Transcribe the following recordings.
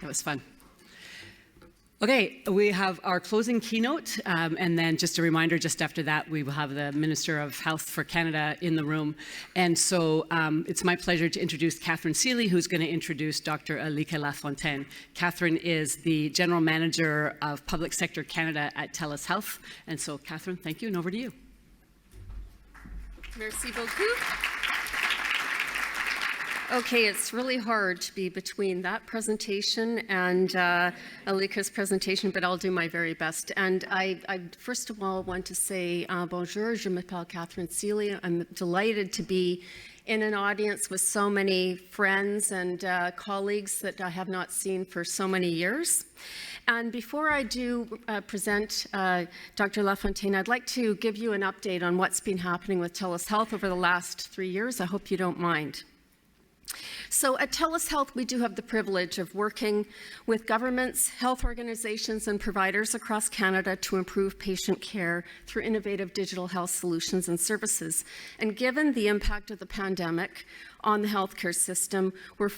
That was fun. Okay, we have our closing keynote, and then just a reminder, just after that, we will have the Minister of Health for Canada in the room. And so it's my pleasure to introduce Catherine Seeley, who's going to introduce Dr. Alika Lafontaine. Catherine is the General Manager of Public Sector Canada at TELUS Health. And so, Catherine, thank you, and over to you. Merci beaucoup. Okay, it's really hard to be between that presentation and Alika's presentation, but I'll do my very best. And I first of all want to say bonjour, je m'appelle Catherine Seeley. I'm delighted to be in an audience with so many friends and colleagues that I have not seen for so many years. And before I do present Dr. Lafontaine, I'd like to give you an update on what's been happening with TELUS Health over the last 3 years. I hope you don't mind. So at TELUS Health, we do have the privilege of working with governments, health organizations, and providers across Canada to improve patient care through innovative digital health solutions and services. And given the impact of the pandemic on the healthcare system, we're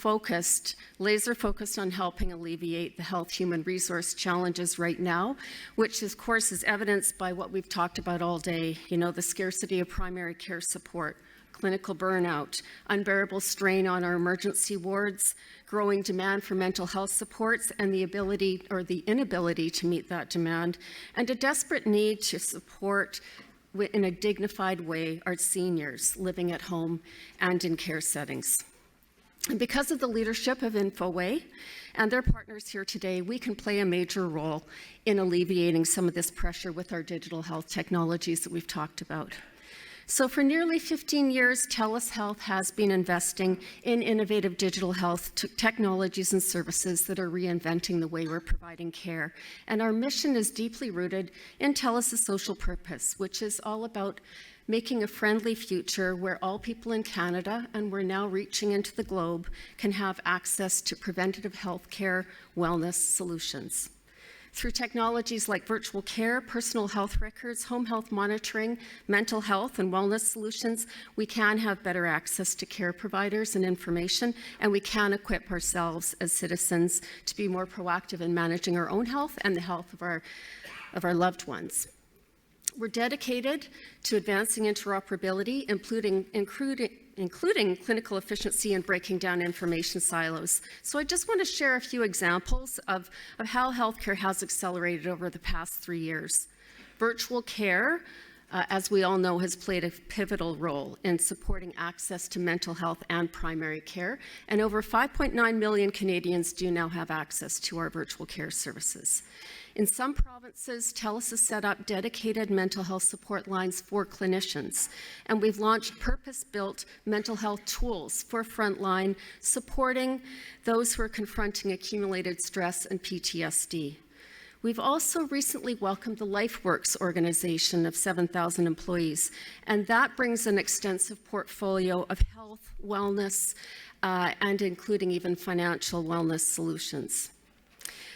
laser focused on helping alleviate the health human resource challenges right now, which of course is evidenced by what we've talked about all day, the scarcity of primary care support, clinical burnout, unbearable strain on our emergency wards, growing demand for mental health supports, and the ability or the inability to meet that demand, and a desperate need to support in a dignified way our seniors living at home and in care settings. And because of the leadership of InfoWay and their partners here today, we can play a major role in alleviating some of this pressure with our digital health technologies that we've talked about. So for nearly 15 years, TELUS Health has been investing in innovative digital health technologies and services that are reinventing the way we're providing care. And our mission is deeply rooted in TELUS's social purpose, which is all about making a friendly future where all people in Canada, and we're now reaching into the globe, can have access to preventative health care wellness solutions. Through technologies like virtual care, personal health records, home health monitoring, mental health and wellness solutions, we can have better access to care providers and information, and we can equip ourselves as citizens to be more proactive in managing our own health and the health of our loved ones. We're dedicated to advancing interoperability, including clinical efficiency and breaking down information silos. So I just want to share a few examples of how healthcare has accelerated over the past 3 years. Virtual care, as we all know, has played a pivotal role in supporting access to mental health and primary care, and over 5.9 million Canadians do now have access to our virtual care services. In some provinces, TELUS has set up dedicated mental health support lines for clinicians, and we've launched purpose-built mental health tools for frontline, supporting those who are confronting accumulated stress and PTSD. We've also recently welcomed the LifeWorks organization of 7,000 employees, and that brings an extensive portfolio of health, wellness, and including even financial wellness solutions.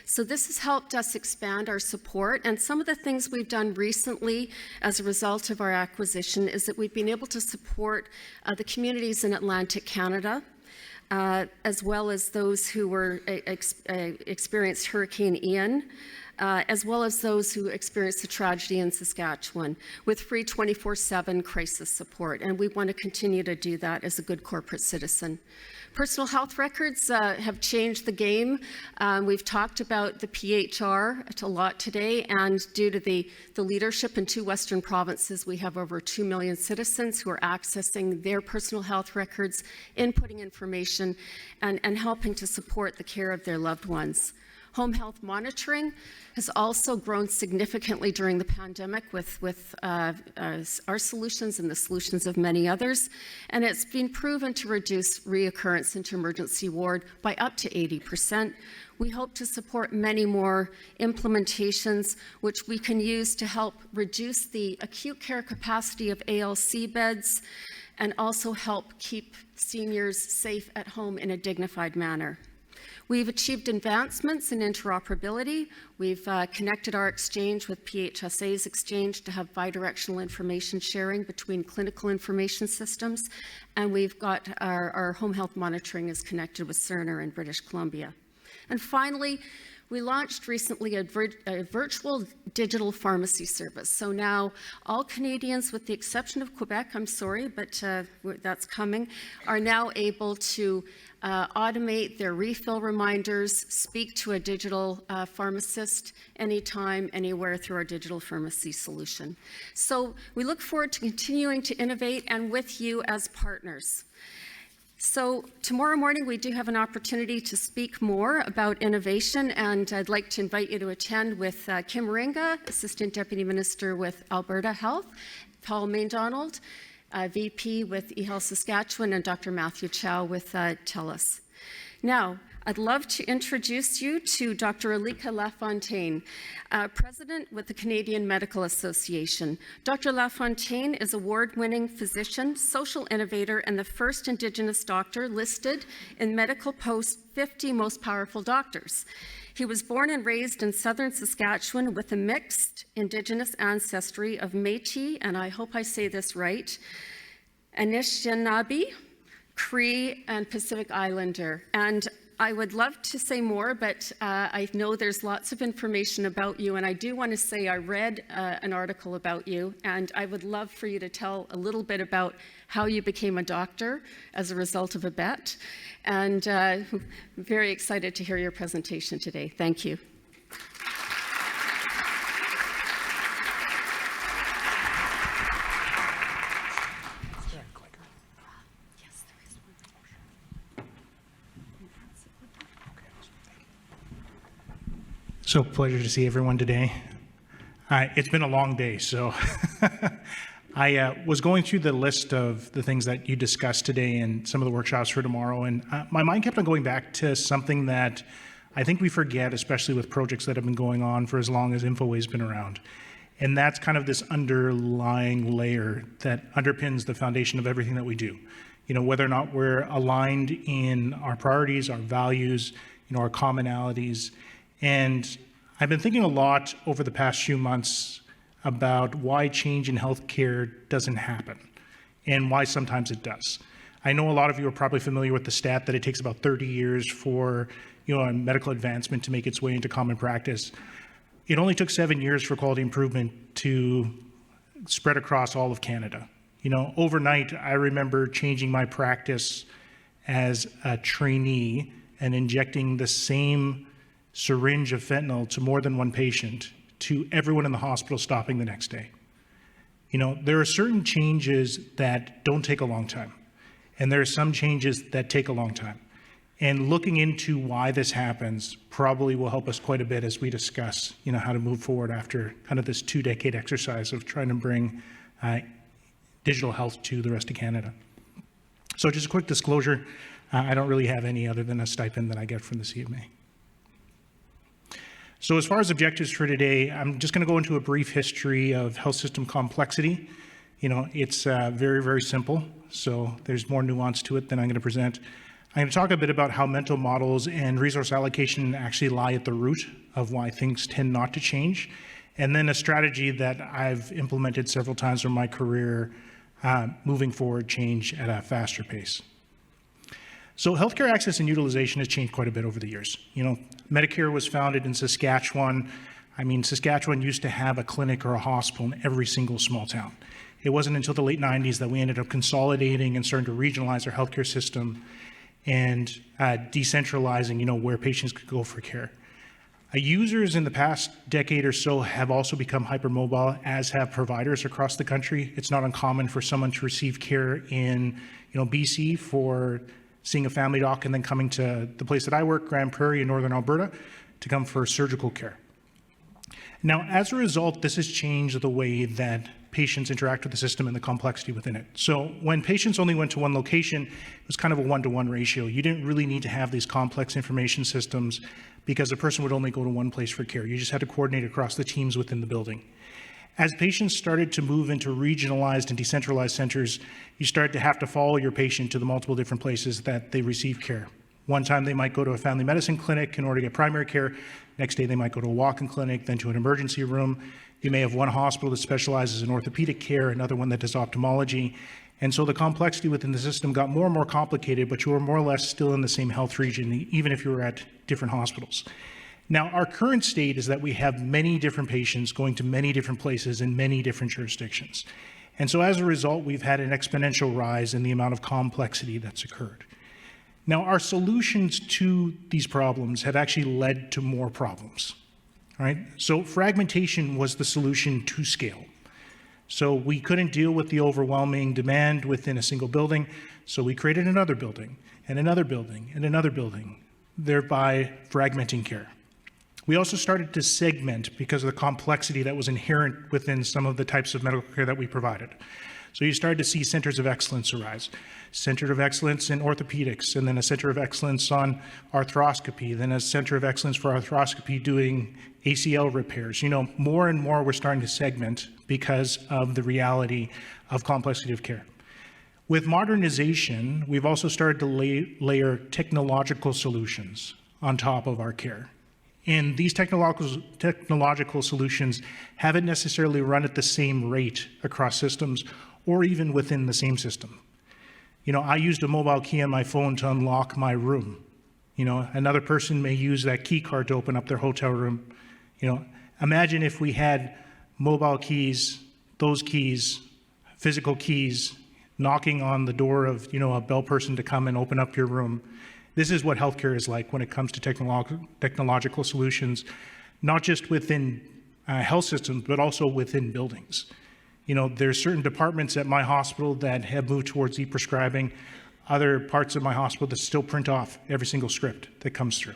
So this has helped us expand our support, and some of the things we've done recently as a result of our acquisition is that we've been able to support the communities in Atlantic Canada, as well as those who were experienced Hurricane Ian, as well as those who experienced the tragedy in Saskatchewan, with free 24/7 crisis support, and we want to continue to do that as a good corporate citizen. Personal health records have changed the game. We've talked about the PHR a lot today, and due to the leadership in 2 Western provinces, we have over 2 million citizens who are accessing their personal health records, inputting information, and helping to support the care of their loved ones. Home health monitoring has also grown significantly during the pandemic with our solutions and the solutions of many others, and it's been proven to reduce reoccurrence into emergency ward by up to 80%. We hope to support many more implementations which we can use to help reduce the acute care capacity of ALC beds and also help keep seniors safe at home in a dignified manner. We've achieved advancements in interoperability. We've connected our exchange with PHSA's exchange to have bidirectional information sharing between clinical information systems, and we've got our home health monitoring is connected with Cerner in British Columbia. And finally, we launched recently a virtual digital pharmacy service. So now all Canadians, with the exception of Quebec, I'm sorry, but that's coming, are now able to automate their refill reminders, speak to a digital pharmacist anytime, anywhere through our digital pharmacy solution. So we look forward to continuing to innovate and with you as partners. So tomorrow morning, we do have an opportunity to speak more about innovation, and I'd like to invite you to attend with Kim Ringa, Assistant Deputy Minister with Alberta Health, Paul Macdonald, VP with eHealth Saskatchewan, and Dr. Matthew Chow with TELUS. Now, I'd love to introduce you to Dr. Alika Lafontaine, President with the Canadian Medical Association. Dr. Lafontaine is award-winning physician, social innovator, and the first Indigenous doctor listed in Medical Post's 50 Most Powerful Doctors. He was born and raised in Southern Saskatchewan with a mixed Indigenous ancestry of Metis, and I hope I say this right, Anishinaabe, Cree and Pacific Islander. And I would love to say more, but I know there's lots of information about you, and I do want to say I read an article about you, and I would love for you to tell a little bit about how you became a doctor as a result of a bet, and I'm very excited to hear your presentation today. Thank you. So pleasure to see everyone today. It's been a long day, so I was going through the list of the things that you discussed today and some of the workshops for tomorrow, and my mind kept on going back to something that I think we forget, especially with projects that have been going on for as long as InfoWay's been around. And that's kind of this underlying layer that underpins the foundation of everything that we do. You know, whether or not we're aligned in our priorities, our values, you know, our commonalities. And I've been thinking a lot over the past few months about why change in healthcare doesn't happen and why sometimes it does. I know a lot of you are probably familiar with the stat that it takes about 30 years for, you know, a medical advancement to make its way into common practice. It only took 7 years for quality improvement to spread across all of Canada. You know, overnight, I remember changing my practice as a trainee and injecting the same syringe of fentanyl to more than one patient, to everyone in the hospital stopping the next day. You know, there are certain changes that don't take a long time, and there are some changes that take a long time. And looking into why this happens probably will help us quite a bit as we discuss, you know, how to move forward after kind of this 2-decade exercise of trying to bring digital health to the rest of Canada. So just a quick disclosure, I don't really have any other than a stipend that I get from the CMA. So as far as objectives for today, I'm just going to go into a brief history of health system complexity. You know, it's very, very simple, so there's more nuance to it than I'm going to present. I'm going to talk a bit about how mental models and resource allocation actually lie at the root of why things tend not to change, and then a strategy that I've implemented several times in my career, moving forward change at a faster pace. So healthcare access and utilization has changed quite a bit over the years. You know, Medicare was founded in Saskatchewan. I mean, Saskatchewan used to have a clinic or a hospital in every single small town. It wasn't until the late 90s that we ended up consolidating and starting to regionalize our healthcare system and decentralizing, you know, where patients could go for care. Users in the past decade or so have also become hypermobile, as have providers across the country. It's not uncommon for someone to receive care in, you know, BC for seeing a family doc and then coming to the place that I work, Grand Prairie in Northern Alberta, to come for surgical care. Now, as a result, this has changed the way that patients interact with the system and the complexity within it. So when patients only went to one location, it was kind of a 1-to-1 ratio. You didn't really need to have these complex information systems because a person would only go to one place for care. You just had to coordinate across the teams within the building. As patients started to move into regionalized and decentralized centers, you started to have to follow your patient to the multiple different places that they receive care. One time they might go to a family medicine clinic in order to get primary care. Next day they might go to a walk-in clinic, then to an emergency room. You may have one hospital that specializes in orthopedic care, another one that does ophthalmology. And so the complexity within the system got more and more complicated, but you were more or less still in the same health region, even if you were at different hospitals. Now, our current state is that we have many different patients going to many different places in many different jurisdictions. And so as a result, we've had an exponential rise in the amount of complexity that's occurred. Now, our solutions to these problems have actually led to more problems, right? So fragmentation was the solution to scale. So we couldn't deal with the overwhelming demand within a single building, so we created another building, and another building, and another building, thereby fragmenting care. We also started to segment because of the complexity that was inherent within some of the types of medical care that we provided. So you started to see centers of excellence arise. Center of excellence in orthopedics, and then a center of excellence on arthroscopy, then a center of excellence for arthroscopy doing ACL repairs. You know, more and more we're starting to segment because of the reality of complexity of care. With modernization, we've also started to layer technological solutions on top of our care. And these technological solutions haven't necessarily run at the same rate across systems or even within the same system. You know, I used a mobile key on my phone to unlock my room. You know, another person may use that key card to open up their hotel room. You know, imagine if we had mobile keys, those keys, physical keys, knocking on the door of, you know, a bell person to come and open up your room. This is what healthcare is like when it comes to technological solutions, not just within health systems, but also within buildings. You know, there's certain departments at my hospital that have moved towards e-prescribing, other parts of my hospital that still print off every single script that comes through.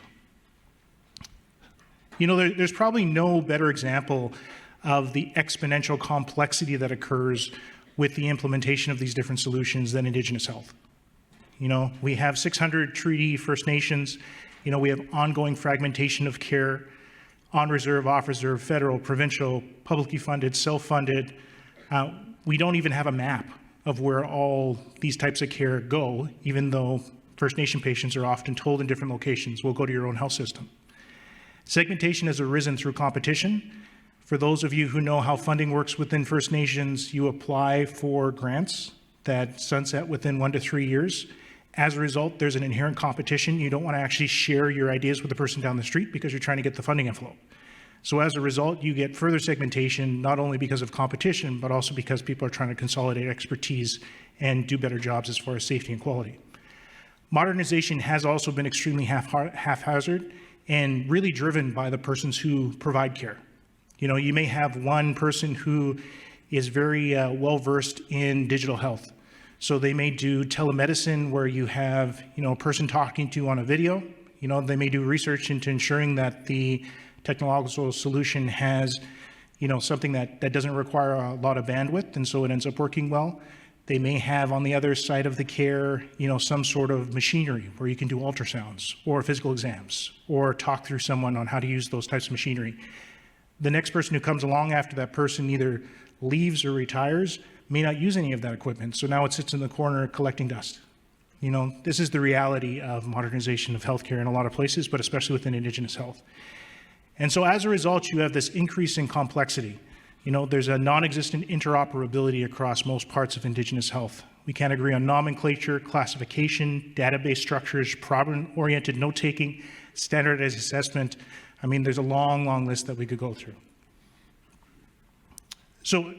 You know, there's probably no better example of the exponential complexity that occurs with the implementation of these different solutions than Indigenous health. You know, we have 600 treaty First Nations. You know, we have ongoing fragmentation of care, on reserve, off reserve, federal, provincial, publicly funded, self-funded. We don't even have a map of where all these types of care go, even though First Nation patients are often told in different locations, well, go to your own health system. Segmentation has arisen through competition. For those of you who know how funding works within First Nations, you apply for grants that sunset within 1 to 3 years. As a result, there's an inherent competition. You don't want to actually share your ideas with the person down the street because you're trying to get the funding envelope. So as a result, you get further segmentation, not only because of competition, but also because people are trying to consolidate expertise and do better jobs as far as safety and quality. Modernization has also been extremely haphazard and really driven by the persons who provide care. You know, you may have one person who is very well-versed in digital health. So they may do telemedicine where you have, you know, a person talking to you on a video. You know, they may do research into ensuring that the technological solution has, you know, something that doesn't require a lot of bandwidth, and so it ends up working well. They may have on the other side of the care, you know, some sort of machinery where you can do ultrasounds or physical exams or talk through someone on how to use those types of machinery. The next person who comes along after that person either leaves or retires may not use any of that equipment, so now it sits in the corner collecting dust. You know, this is the reality of modernization of healthcare in a lot of places, but especially within Indigenous health. And so as a result, you have this increase in complexity. You know, there's a non-existent interoperability across most parts of Indigenous health. We can't agree on nomenclature, classification, database structures, problem-oriented note-taking, standardized assessment. I mean, there's a long, long list that we could go through. So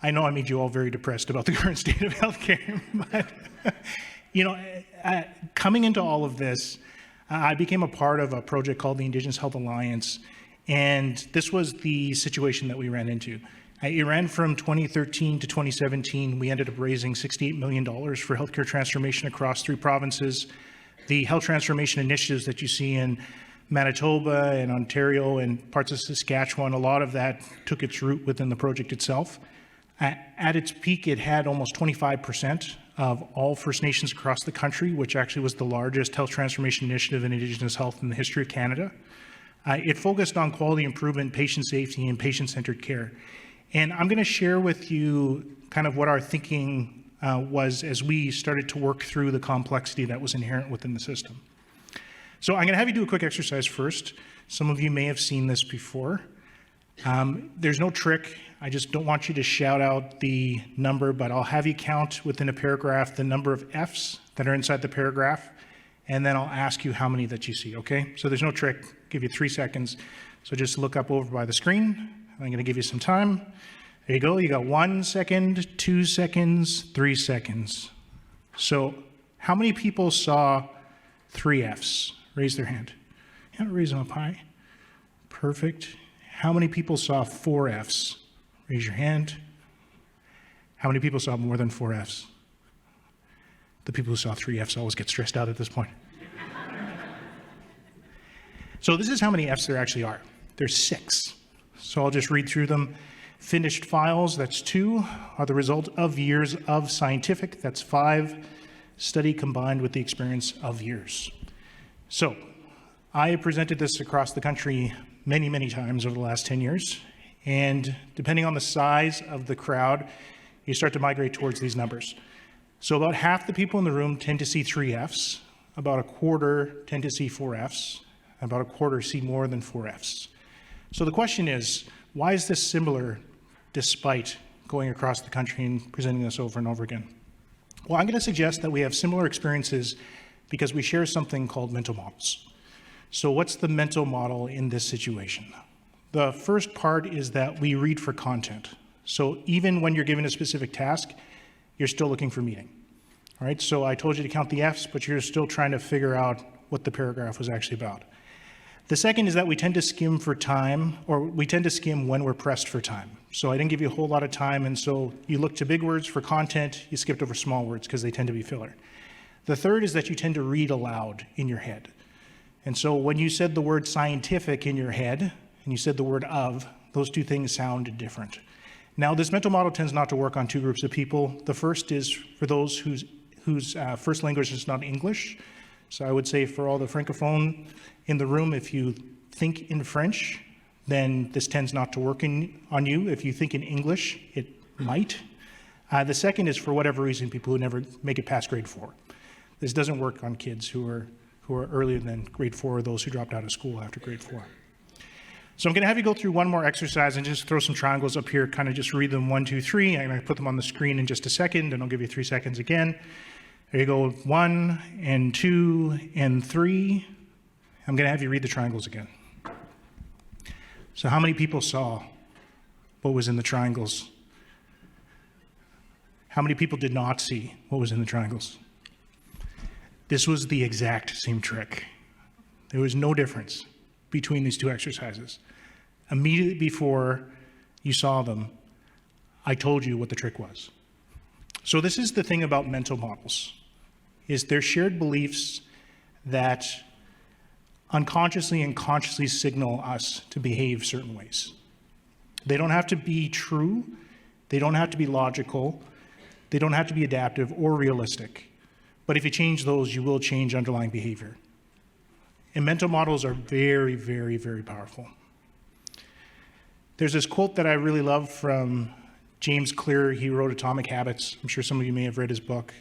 I know I made you all very depressed about the current state of healthcare, but, you know, coming into all of this, I became a part of a project called the Indigenous Health Alliance, and this was the situation that we ran into. It ran from 2013 to 2017. We ended up raising $68 million for healthcare transformation across 3 provinces. The health transformation initiatives that you see in Manitoba and Ontario and parts of Saskatchewan, a lot of that took its root within the project itself. At its peak, it had almost 25% of all First Nations across the country, which actually was the largest health transformation initiative in Indigenous health in the history of Canada. It focused on quality improvement, patient safety, and patient-centered care. And I'm going to share with you kind of what our thinking was as we started to work through the complexity that was inherent within the system. So I'm going to have you do a quick exercise first. Some of you may have seen this before. There's no trick. I just don't want you to shout out the number, but I'll have you count within a paragraph the number of Fs that are inside the paragraph, and then I'll ask you how many that you see, okay? So there's no trick. I'll give you 3 seconds. So just look up over by the screen. I'm going to give you some time. There you go. You got 1 second, 2 seconds, 3 seconds. So how many people saw 3 Fs? Raise their hand. Yeah, raise them up high. Perfect. How many people saw 4 Fs? Raise your hand. How many people saw more than 4 Fs? The people who saw 3 Fs always get stressed out at this point. So this is how many Fs there actually are. There's 6. So I'll just read through them. Finished files, that's 2, are the result of years of scientific, that's 5. Study combined with the experience of years. So I have presented this across the country many, many times over the last 10 years. And depending on the size of the crowd, you start to migrate towards these numbers. So about half the people in the room tend to see 3 Fs, about a quarter tend to see 4 Fs, and about a quarter see more than 4 Fs. So the question is, why is this similar despite going across the country and presenting this over and over again? Well, I'm going to suggest that we have similar experiences because we share something called mental models. So what's the mental model in this situation? The first part is that we read for content. So even when you're given a specific task, you're still looking for meaning. All right, so I told you to count the Fs, but you're still trying to figure out what the paragraph was actually about. The second is that we tend to skim for time, or we tend to skim when we're pressed for time. So I didn't give you a whole lot of time, and so you look to big words for content, you skipped over small words because they tend to be filler. The third is that you tend to read aloud in your head. And so when you said the word scientific in your head, and you said the word of, those two things sound different. Now, this mental model tends not to work on 2 groups of people. The first is for those whose first language is not English. So I would say for all the francophone in the room, if you think in French, then this tends not to work on you. If you think in English, it might. The second is for whatever reason, people who never make it past grade 4. This doesn't work on kids who are earlier than grade 4 or those who dropped out of school after grade 4. So I'm going to have you go through one more exercise and just throw some triangles up here, kind of just read them 1, 2, 3. I'm going to put them on the screen in just a second, and I'll give you 3 seconds again. There you go, 1 and 2 and 3. I'm going to have you read the triangles again. So how many people saw what was in the triangles? How many people did not see what was in the triangles? This was the exact same trick. There was no difference between these 2 exercises. Immediately before you saw them, I told you what the trick was. So this is the thing about mental models, is they're shared beliefs that unconsciously and consciously signal us to behave certain ways. They don't have to be true, they don't have to be logical, they don't have to be adaptive or realistic. But if you change those, you will change underlying behavior. And mental models are very, very, very powerful. There's this quote that I really love from James Clear. He wrote Atomic Habits. I'm sure some of you may have read his book.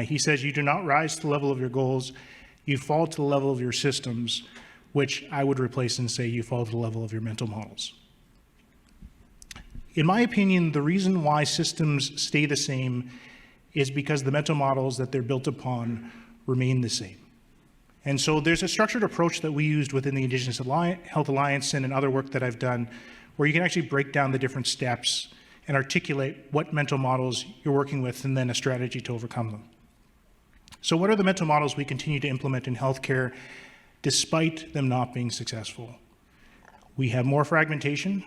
He says, "You do not rise to the level of your goals, you fall to the level of your systems," which I would replace and say you fall to the level of your mental models. In my opinion, the reason why systems stay the same is because the mental models that they're built upon remain the same. And so there's a structured approach that we used within the Indigenous Health Alliance and in other work that I've done, where you can actually break down the different steps and articulate what mental models you're working with and then a strategy to overcome them. So what are the mental models we continue to implement in healthcare despite them not being successful? We have more fragmentation.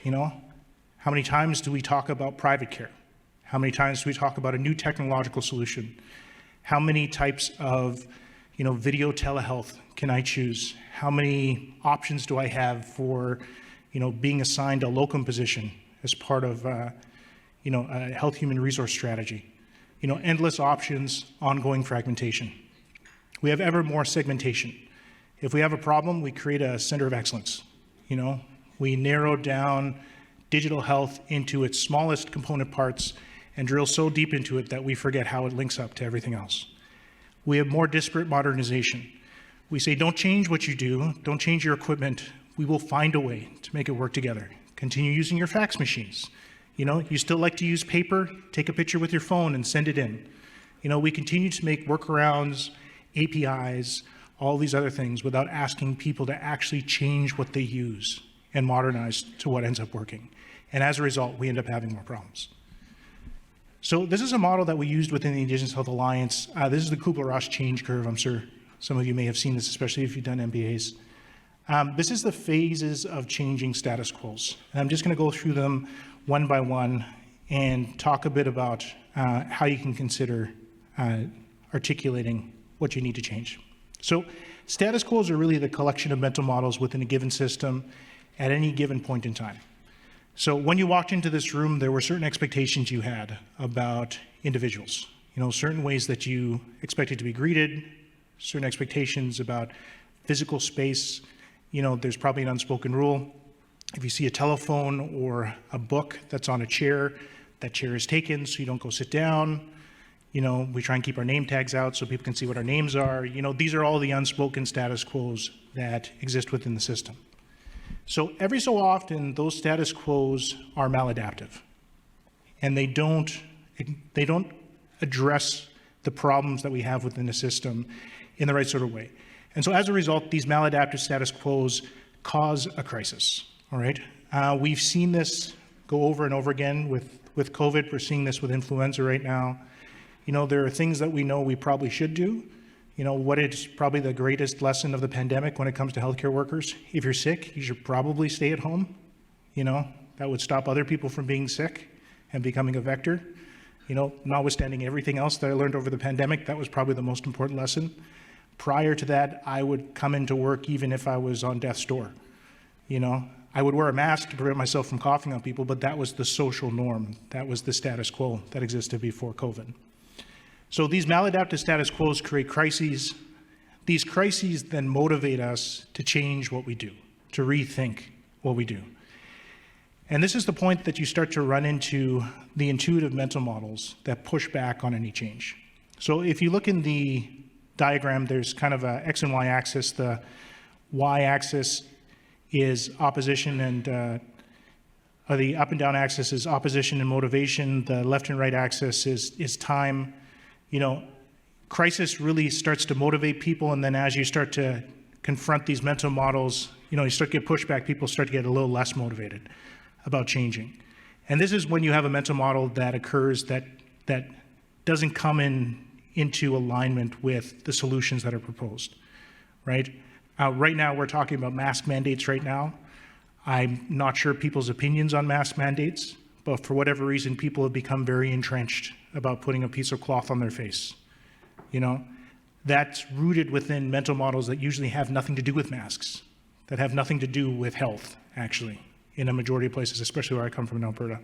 How many times do we talk about private care? How many times do we talk about a new technological solution? How many types of video telehealth can I choose? How many options do I have for being assigned a locum position as part of a health human resource strategy? Endless options, ongoing fragmentation. We have ever more segmentation. If we have a problem, we create a center of excellence. We narrow down digital health into its smallest component parts and drill so deep into it that we forget how it links up to everything else. We have more disparate modernization. We say, don't change what you do, don't change your equipment, we will find a way to make it work together. Continue using your fax machines. You know, you still like to use paper, take a picture with your phone and send it in. You know, we continue to make workarounds, APIs, all these other things without asking people to actually change what they use and modernize to what ends up working. And as a result, we end up having more problems. So this is a model that we used within the Indigenous Health Alliance. This is the Kubler-Ross change curve. I'm sure some of you may have seen this, especially if you've done MBAs. This is the phases of changing status quos. And I'm just going to go through them one by one and talk a bit about how you can consider articulating what you need to change. So status quos are really the collection of mental models within a given system at any given point in time. So when you walked into this room, there were certain expectations you had about individuals. You know, certain ways that you expected to be greeted, certain expectations about physical space. You know, there's probably an unspoken rule. If you see a telephone or a book that's on a chair, that chair is taken, so you don't go sit down. You know, we try and keep our name tags out so people can see what our names are. You know, these are all the unspoken status quos that exist within the system. So every so often, those status quos are maladaptive, and they don't address the problems that we have within the system in the right sort of way. And so as a result, these maladaptive status quos cause a crisis, all right? We've seen this go over and over again with COVID. We're seeing this with influenza right now. You know, there are things that we know we probably should do. You know, what is probably the greatest lesson of the pandemic when it comes to healthcare workers? If you're sick, you should probably stay at home. You know, that would stop other people from being sick and becoming a vector. You know, notwithstanding everything else that I learned over the pandemic, that was probably the most important lesson. Prior to that, I would come into work even if I was on death's door. You know, I would wear a mask to prevent myself from coughing on people, but that was the social norm. That was the status quo that existed before COVID. So these maladaptive status quos create crises. These crises then motivate us to change what we do, to rethink what we do. And this is the point that you start to run into the intuitive mental models that push back on any change. So if you look in the diagram, there's kind of a X and Y axis. The Y axis is opposition and the up and down axis is opposition and motivation. The left and right axis is time. You know, crisis really starts to motivate people, and then as you start to confront these mental models, you know, you start to get pushback, people start to get a little less motivated about changing. And this is when you have a mental model that occurs that doesn't come into alignment with the solutions that are proposed, right? Right now, we're talking about mask mandates right now. I'm not sure people's opinions on mask mandates, but for whatever reason, people have become very entrenched about putting a piece of cloth on their face. You know, that's rooted within mental models that usually have nothing to do with masks, that have nothing to do with health, actually, in a majority of places, especially where I come from in Alberta.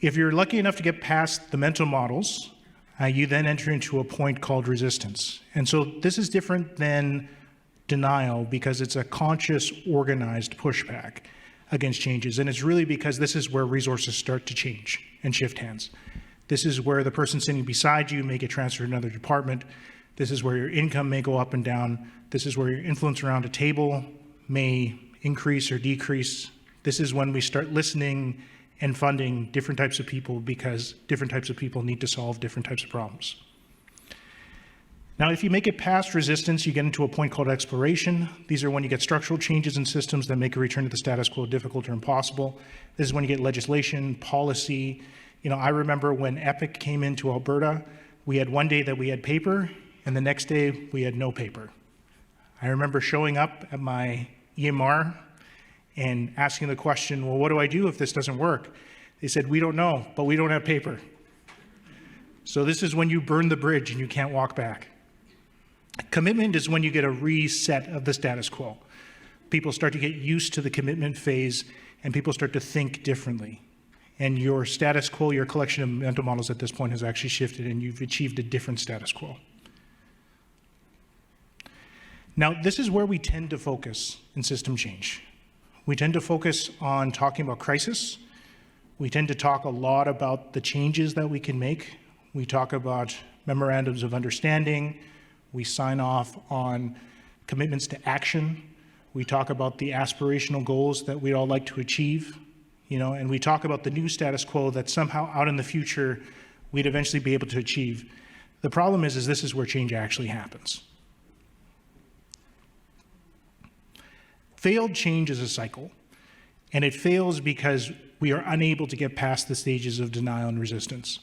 If you're lucky enough to get past the mental models, you then enter into a point called resistance. And so this is different than denial because it's a conscious, organized pushback against changes. And it's really because this is where resources start to change and shift hands. This is where the person sitting beside you may get transferred to another department. This is where your income may go up and down. This is where your influence around a table may increase or decrease. This is when we start listening and funding different types of people because different types of people need to solve different types of problems. Now, if you make it past resistance, you get into a point called exploration. These are when you get structural changes in systems that make a return to the status quo difficult or impossible. This is when you get legislation, policy. You know, I remember when EPIC came into Alberta, we had one day that we had paper, and the next day we had no paper. I remember showing up at my EMR and asking the question, well, what do I do if this doesn't work? They said, we don't know, but we don't have paper. So this is when you burn the bridge and you can't walk back. Commitment is when you get a reset of the status quo. People start to get used to the commitment phase and people start to think differently. And your status quo, your collection of mental models at this point has actually shifted and you've achieved a different status quo. Now, this is where we tend to focus in system change. We tend to focus on talking about crisis. We tend to talk a lot about the changes that we can make. We talk about memorandums of understanding. We sign off on commitments to action. We talk about the aspirational goals that we'd all like to achieve, and we talk about the new status quo that somehow out in the future we'd eventually be able to achieve. The problem is this is where change actually happens. Failed change is a cycle, and it fails because we are unable to get past the stages of denial and resistance.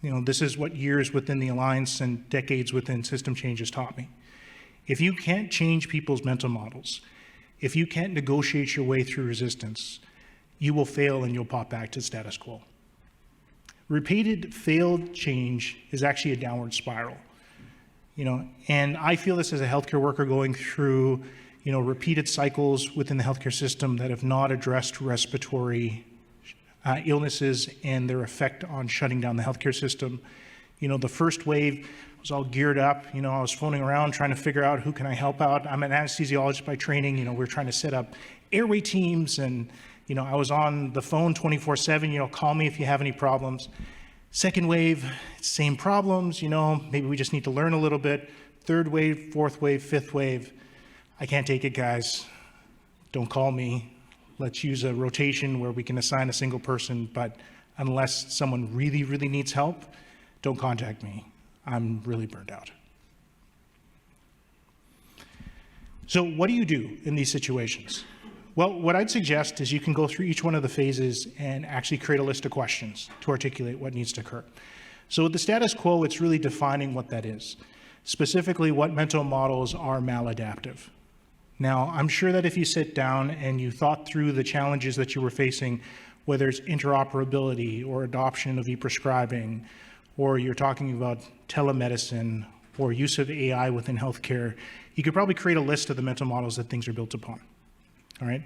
This is what years within the Alliance and decades within system change has taught me. If you can't change people's mental models, if you can't negotiate your way through resistance, you will fail and you'll pop back to status quo. Repeated failed change is actually a downward spiral. And I feel this as a healthcare worker going through, repeated cycles within the healthcare system that have not addressed respiratory illnesses and their effect on shutting down the healthcare system. The first wave was all geared up. I was phoning around trying to figure out who can I help out. I'm an anesthesiologist by training. We're trying to set up airway teams, and I was on the phone 24/7. Call me if you have any problems. Second wave, same problems. Maybe we just need to learn a little bit. Third wave, fourth wave, fifth wave. I can't take it, guys. Don't call me. Let's use a rotation where we can assign a single person, but unless someone really, really needs help, don't contact me. I'm really burned out. So what do you do in these situations? Well, what I'd suggest is you can go through each one of the phases and actually create a list of questions to articulate what needs to occur. So with the status quo, it's really defining what that is. Specifically, what mental models are maladaptive. Now, I'm sure that if you sit down and you thought through the challenges that you were facing, whether it's interoperability or adoption of e-prescribing, or you're talking about telemedicine or use of AI within healthcare, you could probably create a list of the mental models that things are built upon, all right?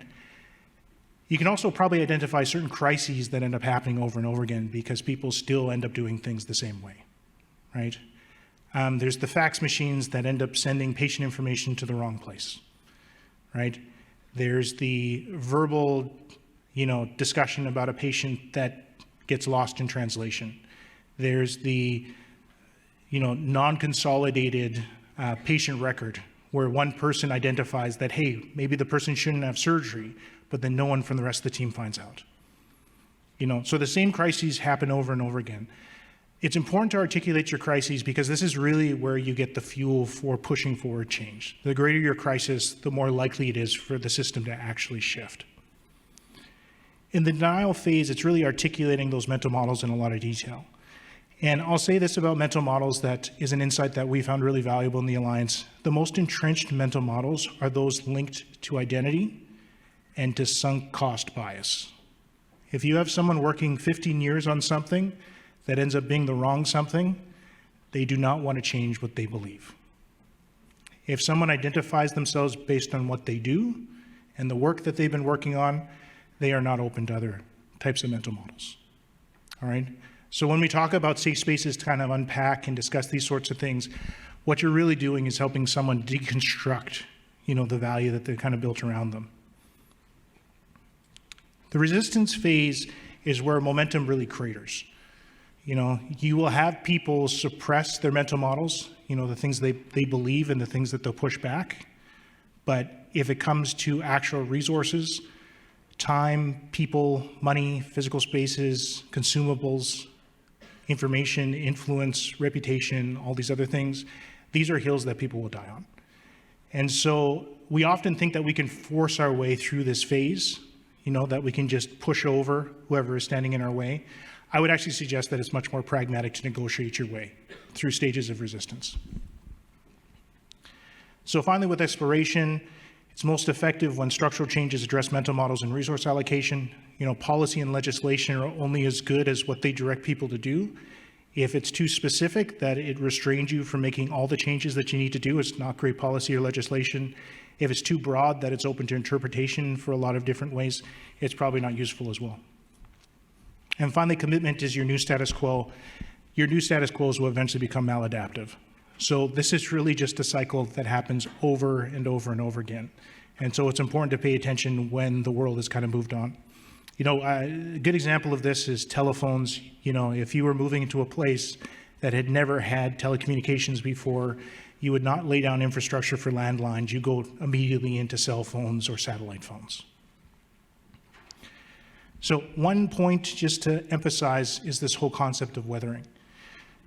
You can also probably identify certain crises that end up happening over and over again because people still end up doing things the same way, right? There's the fax machines that end up sending patient information to the wrong place, right? There's the verbal, discussion about a patient that gets lost in translation. There's the, non-consolidated patient record where one person identifies that, hey, maybe the person shouldn't have surgery, but then no one from the rest of the team finds out. So the same crises happen over and over again. It's important to articulate your crises because this is really where you get the fuel for pushing forward change. The greater your crisis, the more likely it is for the system to actually shift. In the denial phase, it's really articulating those mental models in a lot of detail. And I'll say this about mental models that is an insight that we found really valuable in the Alliance. The most entrenched mental models are those linked to identity and to sunk cost bias. If you have someone working 15 years on something that ends up being the wrong something, they do not want to change what they believe. If someone identifies themselves based on what they do and the work that they've been working on, they are not open to other types of mental models, all right? So when we talk about safe spaces to kind of unpack and discuss these sorts of things, what you're really doing is helping someone deconstruct, the value that they've kind of built around them. The resistance phase is where momentum really craters. You will have people suppress their mental models, the things they believe and the things that they'll push back. But if it comes to actual resources, time, people, money, physical spaces, consumables, information, influence, reputation, all these other things, these are hills that people will die on. And so we often think that we can force our way through this phase, that we can just push over whoever is standing in our way. I would actually suggest that it's much more pragmatic to negotiate your way through stages of resistance. So finally, with exploration, it's most effective when structural changes address mental models and resource allocation. Policy and legislation are only as good as what they direct people to do. If it's too specific that it restrains you from making all the changes that you need to do, it's not great policy or legislation. If it's too broad that it's open to interpretation for a lot of different ways, it's probably not useful as well. And finally, commitment is your new status quo. Your new status quos will eventually become maladaptive. So this is really just a cycle that happens over and over and over again. And so it's important to pay attention when the world has kind of moved on. A good example of this is telephones. If you were moving into a place that had never had telecommunications before, you would not lay down infrastructure for landlines. You go immediately into cell phones or satellite phones. So one point just to emphasize is this whole concept of weathering.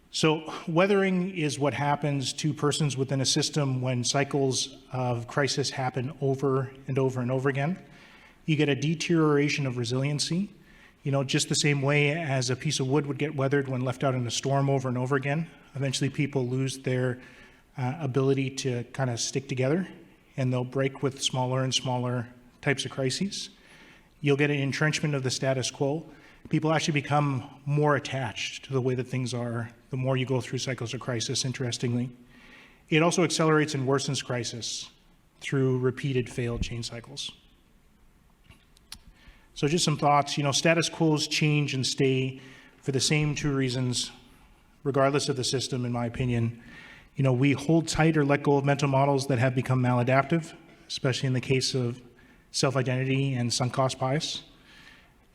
So weathering is what happens to persons within a system when cycles of crisis happen over and over and over again. You get a deterioration of resiliency, just the same way as a piece of wood would get weathered when left out in a storm over and over again. Eventually people lose their ability to kind of stick together, and they'll break with smaller and smaller types of crises. You'll get an entrenchment of the status quo. People actually become more attached to the way that things are the more you go through cycles of crisis, interestingly. It also accelerates and worsens crisis through repeated failed change cycles. So just some thoughts. Status quos change and stay for the same two reasons, regardless of the system, in my opinion. We hold tight or let go of mental models that have become maladaptive, especially in the case of self-identity and sunk cost bias.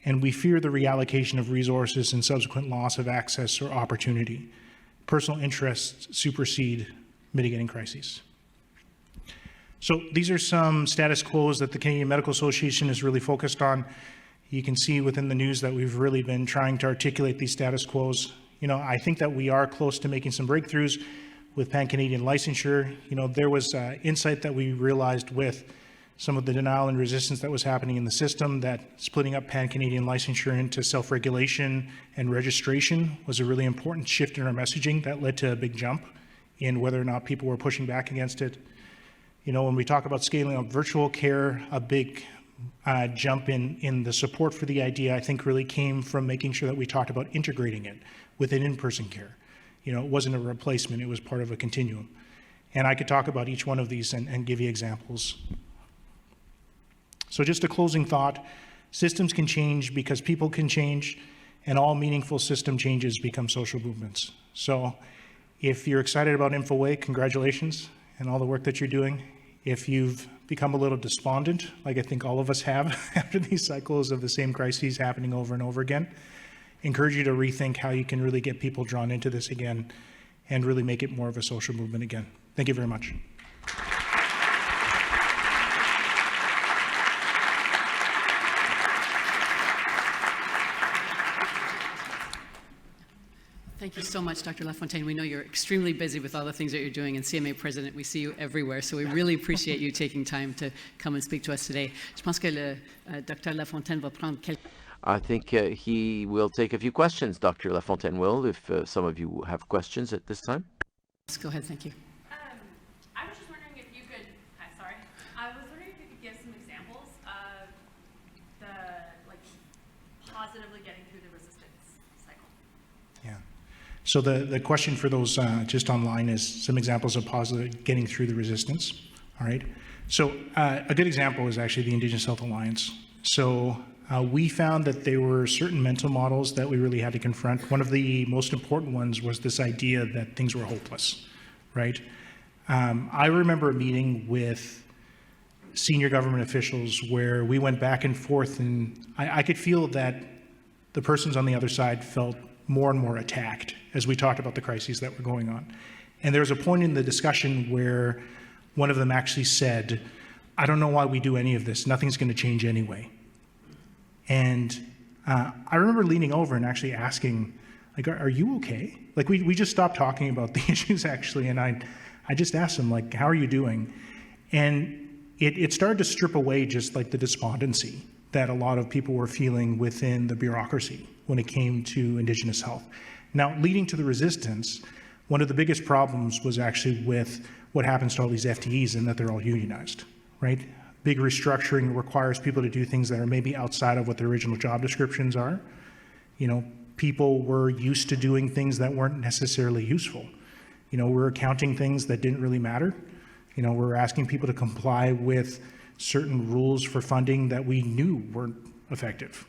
And we fear the reallocation of resources and subsequent loss of access or opportunity. Personal interests supersede mitigating crises. So these are some status quos that the Canadian Medical Association is really focused on. You can see within the news that we've really been trying to articulate these status quos. I think that we are close to making some breakthroughs with pan-Canadian licensure. There was insight that we realized with some of the denial and resistance that was happening in the system, that splitting up pan-Canadian licensure into self-regulation and registration was a really important shift in our messaging that led to a big jump in whether or not people were pushing back against it. When we talk about scaling up virtual care, a big jump in the support for the idea, I think, really came from making sure that we talked about integrating it within in-person care. It wasn't a replacement, it was part of a continuum. And I could talk about each one of these and give you examples. So just a closing thought, systems can change because people can change, and all meaningful system changes become social movements. So if you're excited about InfoWay, congratulations and all the work that you're doing. If you've become a little despondent, like I think all of us have after these cycles of the same crises happening over and over again, encourage you to rethink how you can really get people drawn into this again and really make it more of a social movement again. Thank you very much. Thank you so much, Dr. Lafontaine. We know you're extremely busy with all the things that you're doing, and CMA President, we see you everywhere, so we really appreciate you taking time to come and speak to us today. Je pense que le Dr. Lafontaine va prendre quelques... I think he will take a few questions, Dr. Lafontaine will, if some of you have questions at this time. Go ahead, thank you. I was just wondering if you could, I was wondering if you could give some examples of positively getting through the resistance cycle. Yeah. So the question for those just online is some examples of positive getting through the resistance. All right. So a good example is actually the Indigenous Health Alliance. So we found that there were certain mental models that we really had to confront. One of the most important ones was this idea that things were hopeless, right? I remember a meeting with senior government officials where we went back and forth, and I could feel that the persons on the other side felt more and more attacked as we talked about the crises that were going on. And there was a point in the discussion where one of them actually said, I don't know why we do any of this. Nothing's going to change anyway. And I remember leaning over and actually asking, like, are you okay? Like, we just stopped talking about the issues, actually, and I just asked him, like, how are you doing? And it started to strip away just like the despondency that a lot of people were feeling within the bureaucracy when it came to Indigenous health. Now, leading to the resistance, one of the biggest problems was actually with what happens to all these FTEs and that they're all unionized, right? Big restructuring requires people to do things that are maybe outside of what their original job descriptions are. People were used to doing things that weren't necessarily useful. We're accounting things that didn't really matter. We're asking people to comply with certain rules for funding that we knew weren't effective,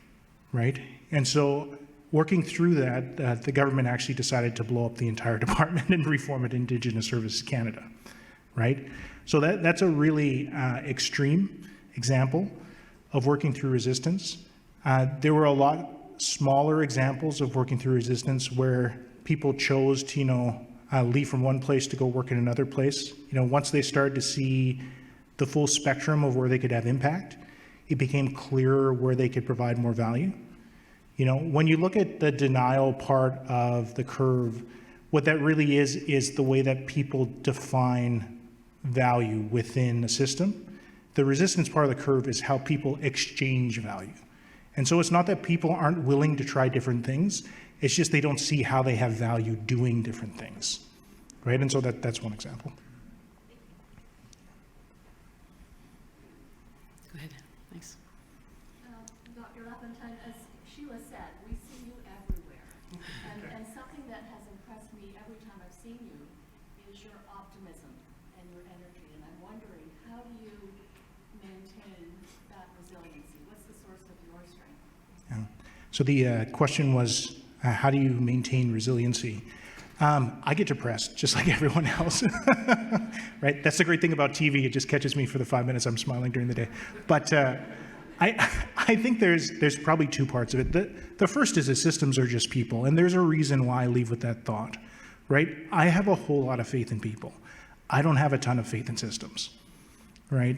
right? And so working through that, the government actually decided to blow up the entire department and reform it Indigenous Services Canada, right? So that's a really extreme example of working through resistance. There were a lot smaller examples of working through resistance where people chose to, leave from one place to go work in another place. You know, once they started to see the full spectrum of where they could have impact, it became clearer where they could provide more value. You know, when you look at the denial part of the curve, what that really is the way that people define value within a system. The resistance part of the curve is how people exchange value. And so it's not that people aren't willing to try different things, it's just they don't see how they have value doing different things, right? And so that's one example. Go ahead. Thanks. Dr. Lafontaine, as Sheila said, we see you everywhere. And something that has impressed me every time I've seen you is your optimism and your energy. And I'm wondering, how do you maintain that resiliency? What's the source of your strength? Yeah. So the question was, how do you maintain resiliency? I get depressed just like everyone else, right? That's the great thing about TV. It just catches me for the 5 minutes I'm smiling during the day. But I think there's probably two parts of it. The first is that systems are just people, and there's a reason why I leave with that thought, right? I have a whole lot of faith in people. I don't have a ton of faith in systems, right?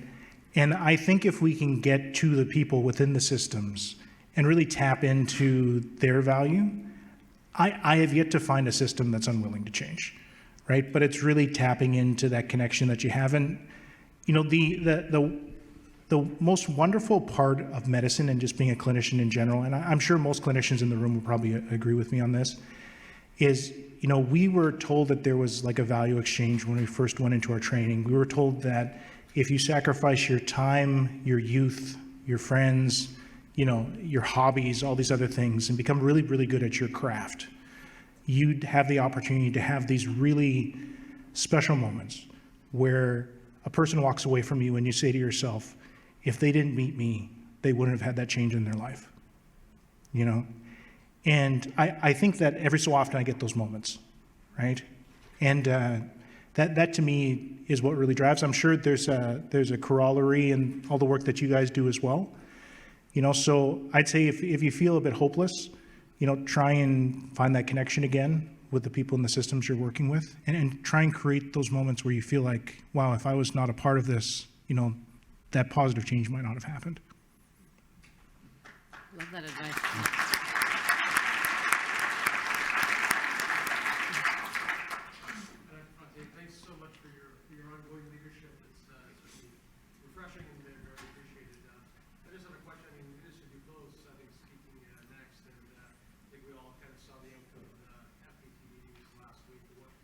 And I think if we can get to the people within the systems and really tap into their value, I have yet to find a system that's unwilling to change, right? But it's really tapping into that connection that you have. And, you know, the most wonderful part of medicine and just being a clinician in general, and I'm sure most clinicians in the room will probably agree with me on this, is, you know, we were told that there was like a value exchange when we first went into our training. We were told that if you sacrifice your time, your youth, your friends, you know, your hobbies, all these other things, and become really, really good at your craft, you'd have the opportunity to have these really special moments where a person walks away from you and you say to yourself, if they didn't meet me, they wouldn't have had that change in their life, you know? And I think that every so often I get those moments, right? And that to me is what really drives. I'm sure there's a corollary in all the work that you guys do as well. You know, so I'd say if you feel a bit hopeless, you know, try and find that connection again with the people in the systems you're working with, and try and create those moments where you feel like, wow, if I was not a part of this, you know, that positive change might not have happened. Love that advice. Thanks so much for your ongoing leadership. It's really refreshing and very appreciated. I just have a question. I mean, this should be close. I think speaking next, and I think we all kind of saw the outcome of the FPT meetings last week. What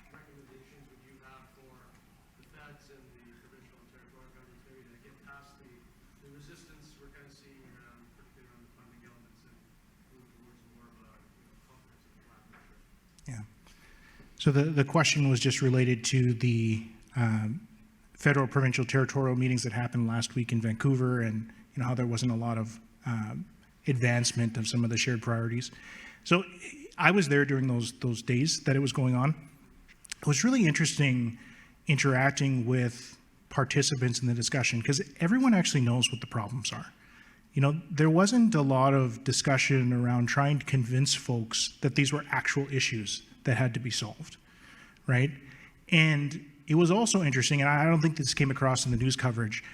recommendations would you have for the feds and the provincial and territorial governments maybe to get past the resistance we're kind of seeing around, particularly around the funding elements, and move towards more of a comprehensive plan picture? Yeah. So the question was just related to the federal, provincial, territorial meetings that happened last week in Vancouver, and you know how there wasn't a lot of advancement of some of the shared priorities. So I was there during those days that it was going on. It was really interesting interacting with participants in the discussion because everyone actually knows what the problems are. You know, there wasn't a lot of discussion around trying to convince folks that these were actual issues that had to be solved, right? And it was also interesting, and I don't think this came across in the news coverage,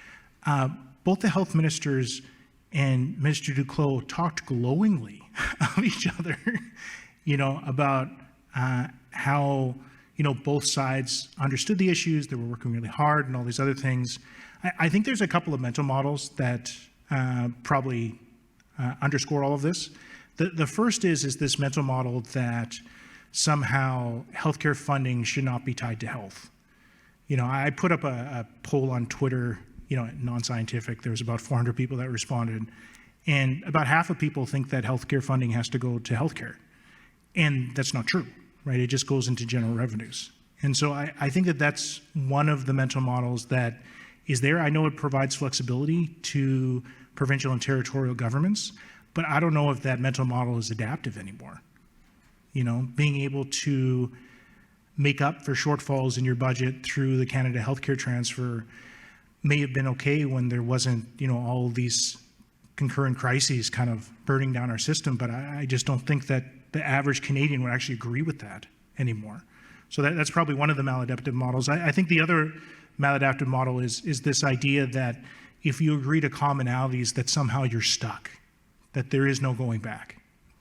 both the health ministers and Minister Duclos talked glowingly of each other, you know, about how, you know, both sides understood the issues, they were working really hard and all these other things. I think there's a couple of mental models that probably underscore all of this. The first is this mental model that somehow healthcare funding should not be tied to health. You know, I put up a poll on Twitter, you know, non-scientific. There was about 400 people that responded, and about half of people think that healthcare funding has to go to healthcare, and that's not true, right? It just goes into general revenues. And so I think that that's one of the mental models that is there. I know it provides flexibility to provincial and territorial governments, but I don't know if that mental model is adaptive anymore. You know, being able to make up for shortfalls in your budget through the Canada Healthcare Transfer may have been okay when there wasn't, you know, all of these concurrent crises kind of burning down our system, but I just don't think that the average Canadian would actually agree with that anymore, So that's probably one of the maladaptive models. I think the other maladaptive model is this idea that if you agree to commonalities, that somehow you're stuck, that there is no going back.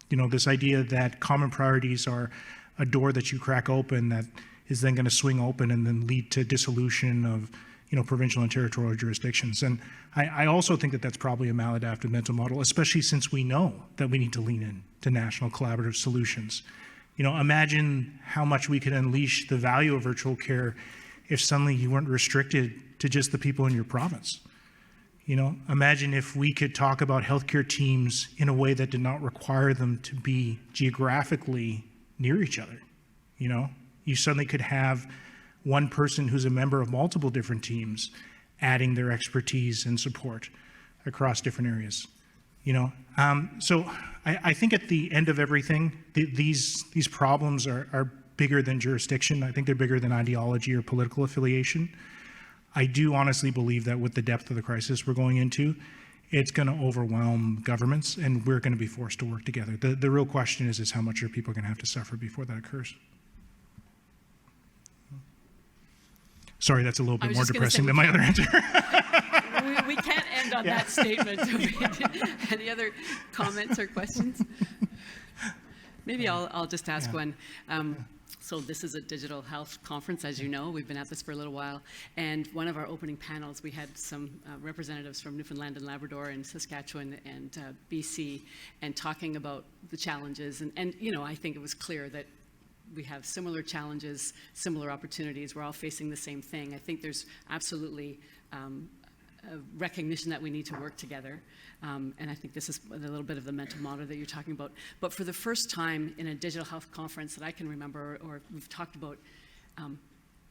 You know, this idea that common priorities are a door that you crack open that is then going to swing open and then lead to dissolution of, you know, provincial and territorial jurisdictions. And I also think that that's probably a maladaptive mental model, especially since we know that we need to lean in to national collaborative solutions. You know, imagine how much we could unleash the value of virtual care if suddenly you weren't restricted to just the people in your province. You know, imagine if we could talk about healthcare teams in a way that did not require them to be geographically near each other. You know, you suddenly could have one person who's a member of multiple different teams adding their expertise and support across different areas. You know, so I think at the end of everything, these problems are bigger than jurisdiction. I think they're bigger than ideology or political affiliation. I do honestly believe that with the depth of the crisis we're going into, it's going to overwhelm governments, and we're going to be forced to work together. The real question is how much are people going to have to suffer before that occurs? Sorry, that's a little bit more depressing than my other answer. We can't end on that statement. Any other comments or questions? Maybe I'll just ask one. So this is a digital health conference, as you know. We've been at this for a little while. And one of our opening panels, we had some representatives from Newfoundland and Labrador and Saskatchewan and BC, and talking about the challenges. And, you know, I think it was clear that we have similar challenges, similar opportunities. We're all facing the same thing. I think there's absolutely a recognition that we need to work together. And I think this is a little bit of the mental model that you're talking about. But for the first time in a digital health conference that I can remember, or we've talked about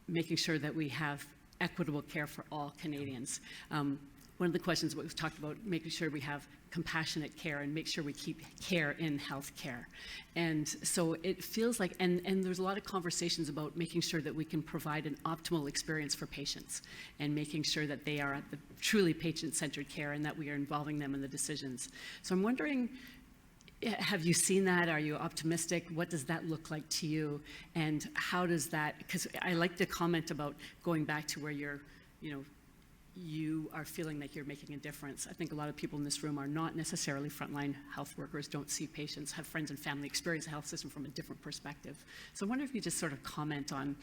making sure that we have equitable care for all Canadians. One of the questions we've talked about, making sure we have compassionate care and make sure we keep care in health care. And so it feels like, and there's a lot of conversations about making sure that we can provide an optimal experience for patients and making sure that they are at the truly patient-centered care and that we are involving them in the decisions. So I'm wondering, have you seen that? Are you optimistic? What does that look like to you? And how does that, because I like the comment about going back to where you're, you know, you are feeling like you're making a difference. I think a lot of people in this room are not necessarily frontline health workers, don't see patients, have friends and family, experience the health system from a different perspective. So I wonder if you just sort of comment on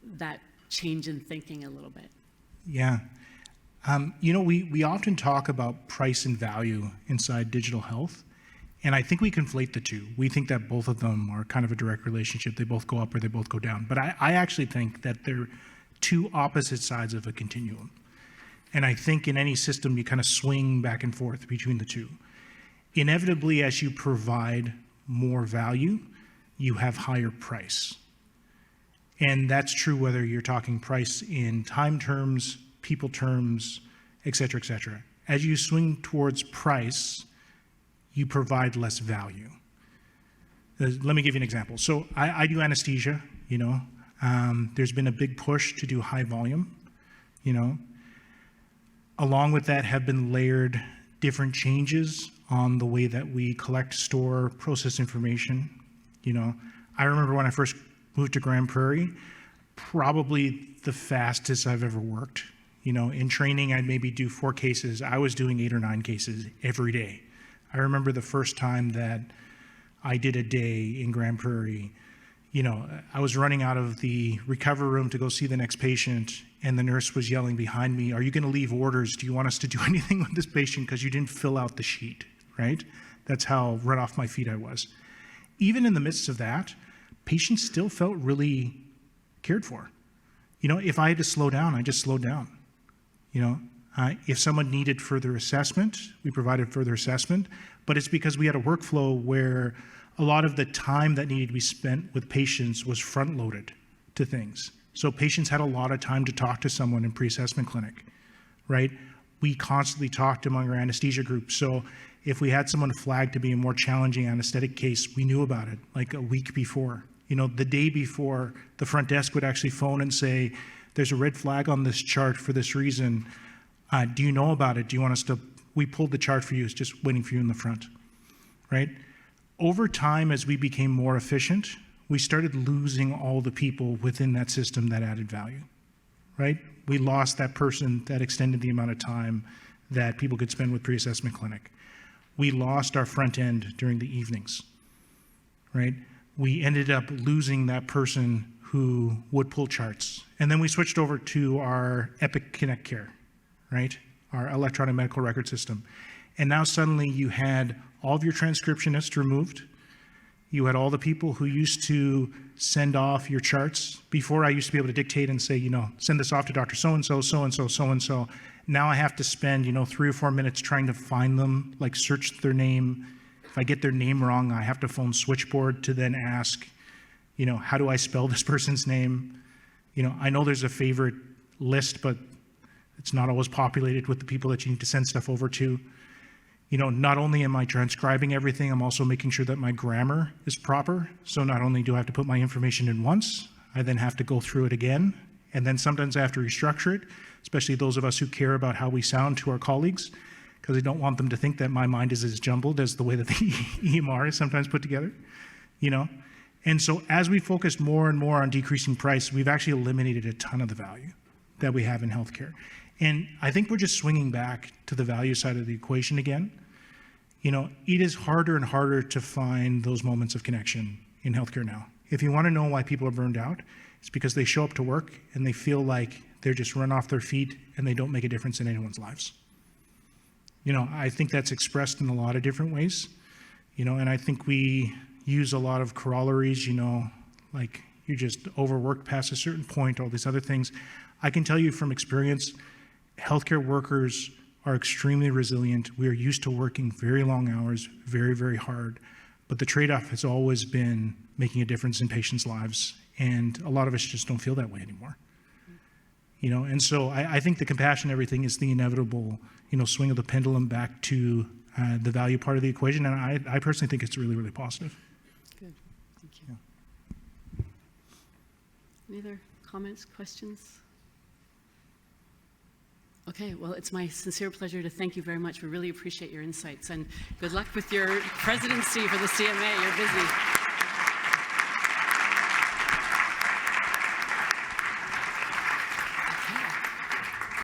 that change in thinking a little bit. Yeah. You know, we often talk about price and value inside digital health, and I think we conflate the two. We think that both of them are kind of a direct relationship. They both go up or they both go down. But I actually think that they're two opposite sides of a continuum. And I think in any system, you kind of swing back and forth between the two. Inevitably, as you provide more value, you have higher price. And that's true whether you're talking price in time terms, people terms, et cetera, et cetera. As you swing towards price, you provide less value. Let me give you an example. So I do anesthesia, you know. There's been a big push to do high volume, you know. Along with that have been layered different changes on the way that we collect, store, process information. You know, I remember when I first moved to Grand Prairie, probably the fastest I've ever worked. You know, in training, I'd maybe do 4 cases. I was doing 8 or 9 cases every day. I remember the first time that I did a day in Grand Prairie. You know, I was running out of the recovery room to go see the next patient, and the nurse was yelling behind me, "Are you going to leave orders? Do you want us to do anything with this patient because you didn't fill out the sheet?" Right? That's how right off my feet I was. Even in the midst of that, patients still felt really cared for. You know, if I had to slow down, I just slowed down. You know, if someone needed further assessment, we provided further assessment, but it's because we had a workflow where a lot of the time that needed to be spent with patients was front-loaded to things. So patients had a lot of time to talk to someone in pre-assessment clinic, right? We constantly talked among our anesthesia group. So if we had someone flagged to be a more challenging anesthetic case, we knew about it like a week before. You know, the day before, the front desk would actually phone and say, "There's a red flag on this chart for this reason. Do you know about it? Do you want us to, we pulled the chart for you, it's just waiting for you in the front," right? Over time, as we became more efficient, we started losing all the people within that system that added value, right? We lost that person that extended the amount of time that people could spend with pre-assessment clinic. We lost our front end during the evenings, right? We ended up losing that person who would pull charts. And then we switched over to our Epic Connect Care, right? Our electronic medical record system. And now suddenly you had all of your transcriptionists removed. You had all the people who used to send off your charts. Before, I used to be able to dictate and say, send this off to Dr. So-and-so, so-and-so, so-and-so. Now I have to spend, 3 or 4 minutes trying to find them, like search their name. If I get their name wrong, I have to phone switchboard to then ask, how do I spell this person's name? I know there's a favorite list, but it's not always populated with the people that you need to send stuff over to. Not only am I transcribing everything, I'm also making sure that my grammar is proper. So not only do I have to put my information in once, I then have to go through it again. And then sometimes I have to restructure it, especially those of us who care about how we sound to our colleagues, because I don't want them to think that my mind is as jumbled as the way that the EMR is sometimes put together, And so as we focus more and more on decreasing price, we've actually eliminated a ton of the value that we have in healthcare. And I think we're just swinging back to the value side of the equation again. It is harder and harder to find those moments of connection in healthcare now. If you want to know why people are burned out, it's because they show up to work and they feel like they're just run off their feet and they don't make a difference in anyone's lives. I think that's expressed in a lot of different ways, and I think we use a lot of corollaries, like you're just overworked past a certain point, all these other things. I can tell you from experience, healthcare workers are extremely resilient. We are used to working very long hours, very, very hard. But the trade-off has always been making a difference in patients' lives. And a lot of us just don't feel that way anymore. And so I think the compassion, everything is the inevitable, swing of the pendulum back to the value part of the equation. And I personally think it's really, really positive. Good, thank you. Any other comments, questions? Okay, well, it's my sincere pleasure to thank you very much. We really appreciate your insights, and good luck with your presidency for the CMA. You're busy.